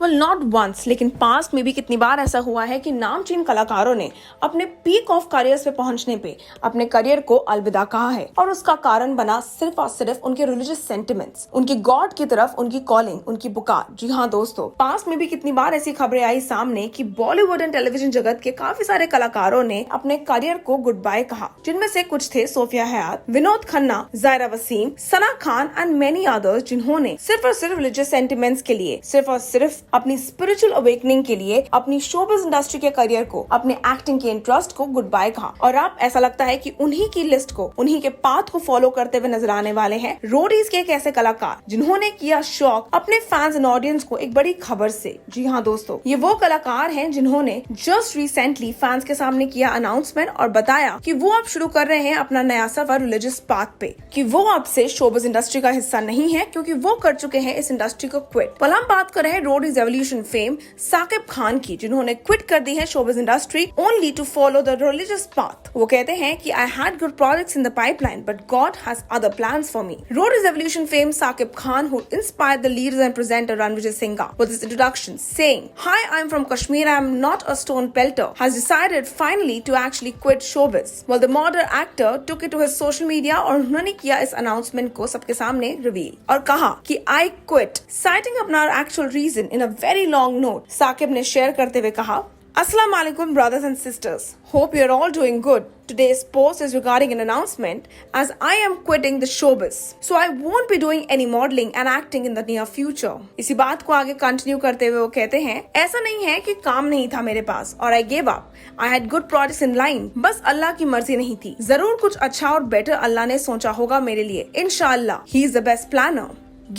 Well not once, लेकिन past में भी कितनी बार ऐसा हुआ है कि नामचीन कलाकारों ने अपने पीक ऑफ करियर्स पे पहुंचने पे अपने करियर को अलविदा कहा है, और उसका कारण बना सिर्फ और सिर्फ उनके रिलीजियस सेंटिमेंट्स, उनकी गॉड की तरफ उनकी कॉलिंग, उनकी पुकार। जी हाँ दोस्तों, पास्ट में भी कितनी बार ऐसी खबरें आई सामने कि बॉलीवुड एंड टेलीविजन जगत के काफी सारे कलाकारों ने अपने करियर को गुड बाय कहा, जिनमें से कुछ थे Sofia Hayat, Vinod Khanna, Zaira Wasim, Sana Khan and many others, जिन्होंने सिर्फ और सिर्फ रिलीजियस सेंटिमेंट्स के लिए, सिर्फ और सिर्फ अपनी स्पिरिचुअल अवेकनिंग के लिए अपनी शोबिज इंडस्ट्री के करियर को, अपने एक्टिंग के इंटरेस्ट को गुड बाय कहा। और अब ऐसा लगता है कि उन्हीं की लिस्ट को, उन्हीं के पाथ को फॉलो करते हुए नजर आने वाले हैं रोडीज के एक ऐसे कलाकार जिन्होंने किया शॉक अपने फैंस एंड ऑडियंस को एक बड़ी खबर से। जी हाँ दोस्तों, ये वो कलाकार हैं जिन्होंने जस्ट रिसेंटली फैंस के सामने किया अनाउंसमेंट और बताया कि वो अब शुरू कर रहे हैं अपना नया सफर रिलीजियस पाथ पे, कि वो अब से शोबिज इंडस्ट्री का हिस्सा नहीं है, क्योंकि वो कर चुके हैं इस इंडस्ट्री को क्विट। पर हम बात कर रहे हैं Roadies evolution fame Saqib Khan की, जिन्होंने क्विट कर दी है showbiz industry only to follow the religious path. वो कहते हैं कि I had good projects in the pipeline but God has other plans for me. Roadies evolution fame Saqib Khan, who inspired the leaders and presenter Ranvijay Singha with his introduction, saying, "Hi, I'm from Kashmir. I'm not a stone pelter," has decided finally to actually quit showbiz. Well, the modern actor took it to his social media और उन्होंने किया इस announcement को सबके सामने reveal और कहा कि I quit, citing अपना actual reason in a very long note. Saqib ने share करते हुए कहा, Assalamu alaikum brothers and sisters. Hope you're all doing good. Today's post is regarding an announcement as I am quitting the showbiz. So I won't be doing any modeling and acting in the near future. इसी बात को आगे continue करते हुए वो कहते हैं, ऐसा नहीं है कि काम नहीं था मेरे पास और I gave up. I had good projects in line. बस अल्लाह की मर्जी नहीं थी। जरूर कुछ अच्छा और बेटर अल्लाह ने सोचा होगा मेरे लिए। इंशाअल्लाह, he is the best planner.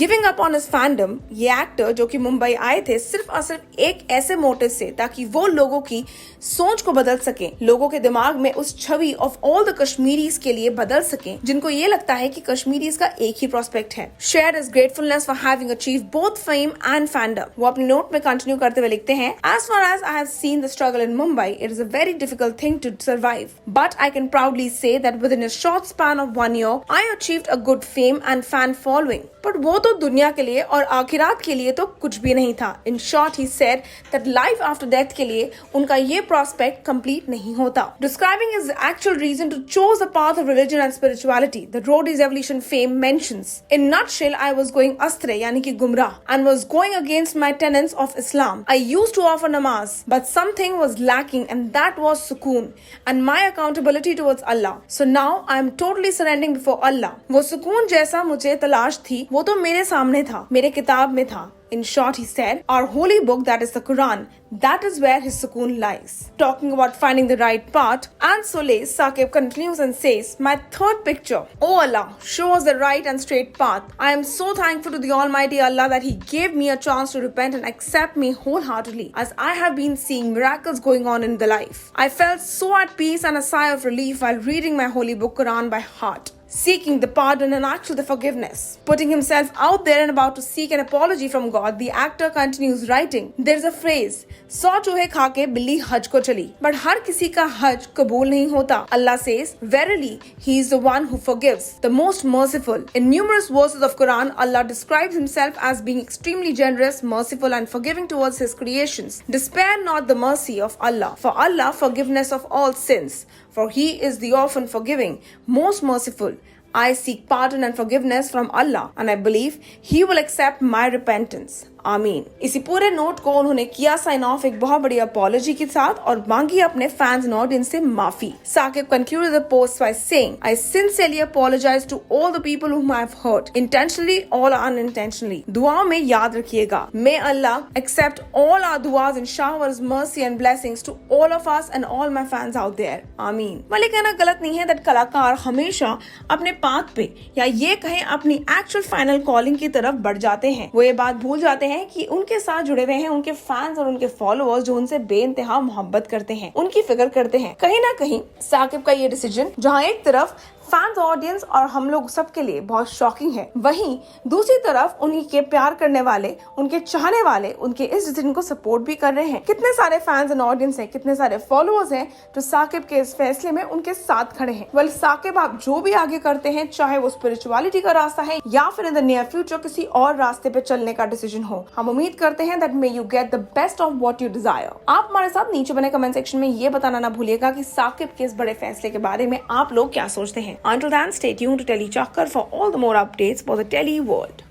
Giving up on his fandom, ये एक्टर जो कि मुंबई आए थे सिर्फ और सिर्फ एक ऐसे मोटिव से ताकि वो लोगों की सोच को बदल सके, लोगों के दिमाग में उस छवि ऑफ ऑल द कश्मीरीज के लिए बदल सके जिनको ये लगता है कि कश्मीरीज का एक ही प्रोस्पेक्ट है। Share is gratefulness for having achieved both fame and fandom. वो अपने नोट में कंटिन्यू करते हुए लिखते हैं, as far as I have seen the struggle in Mumbai, it is a very difficult thing to survive, but I can proudly say that within a short span of 1 year I achieved a good fame and fan following. But वो तो दुनिया के लिए और आखिरात के लिए तो कुछ भी नहीं था। In short he said that life after death के लिए उनका ये प्रोस्पेक्ट कंप्लीट नहीं होता। Describing his actual reason to choose the path of religion and spirituality, the Roadies evolution fame mentions, in nutshell I was going astray यानी कि गुमराह and was going against my tenets of Islam. I used to offer namaz but something was lacking and that was sukoon and my accountability towards Allah. So now I am totally surrendering before Allah. वो सुकून जैसा मुझे तलाश थी वो तो मेरे सामने था, मेरे किताब में था। In short, he said, our holy book, that is the Quran, that is where his sukoon lies. Talking about finding the right path and solace, Saqib continues and says, my third picture, oh Allah, show us the right and straight path. I am so thankful to the Almighty Allah that He gave me a chance to repent and accept me wholeheartedly, as I have been seeing miracles going on in the life. I felt so at peace and a sigh of relief while reading my holy book Quran by heart, seeking the pardon and actual the forgiveness. Putting himself out there and about to seek an apology from God, the actor continues writing, there is a phrase, 100 चूहे खा के बिल्ली हज को चली, but हर किसी का हज कबूल नहीं होता। Allah says, verily, He is the one who forgives, the most merciful. In numerous verses of Quran, Allah describes Himself as being extremely generous, merciful and forgiving towards His creations. Despair not the mercy of Allah, for Allah forgiveness of all sins, for He is the often forgiving, most merciful. I seek pardon and forgiveness from Allah and I believe He will accept my repentance. आमीन। इसी पूरे note को उन्होंने किया sign of एक बहुत बड़ी apology के साथ और मांगी अपने फैंस एंड ऑडियंस से माफी। Saqib concluded the post by saying, I sincerely apologize to all the people whom I have hurt, intentionally or unintentionally. दुआओं में याद रखिएगा। May Allah accept all our duas and shower His mercy and blessings to all of us and all my fans out there. आमीन। वाले कहना गलत नहीं है that कलाकार हमेशा अपने पाथ पे या ये कहें अपनी एक्चुअल फाइनल कॉलिंग की तरफ बढ़ जाते हैं। वो ये बात भूल जाते हैं कि उनके साथ जुड़े हुए हैं उनके फैंस और उनके फॉलोअर्स जो उनसे बेइंतहा मोहब्बत करते हैं, उनकी फिक्र करते हैं। कहीं ना कहीं साकिब का ये डिसीजन, जहां एक तरफ फैंस, ऑडियंस और हम लोग सबके लिए बहुत शॉकिंग है। वहीं दूसरी तरफ उन्हीं के प्यार करने वाले, उनके चाहने वाले उनके इस डिसीजन को सपोर्ट भी कर रहे हैं। कितने सारे फैंस एंड ऑडियंस हैं, कितने सारे फॉलोअर्स हैं जो साकिब के इस फैसले में उनके साथ खड़े हैं। वेल, साकिब आप जो भी आगे करते हैं, चाहे वो स्पिरिचुअलिटी का रास्ता है या फिर इन द नियर फ्यूचर किसी और रास्ते पे चलने का डिसीजन हो, हम उम्मीद करते हैं that may you get the best of what you desire. आप हमारे साथ नीचे बने कमेंट सेक्शन में ये बताना ना भूलिएगा कि साकिब के इस बड़े फैसले के बारे में आप लोग क्या सोचते हैं। Until then, stay tuned to Telly Chakkar for all the more updates for the Telly world.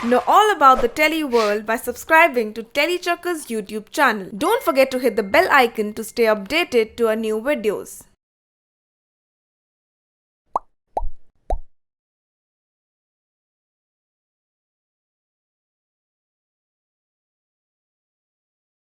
Know all about the Telly world by subscribing to Telly Chakkar's YouTube channel. Don't forget to hit the bell icon to stay updated to our new videos.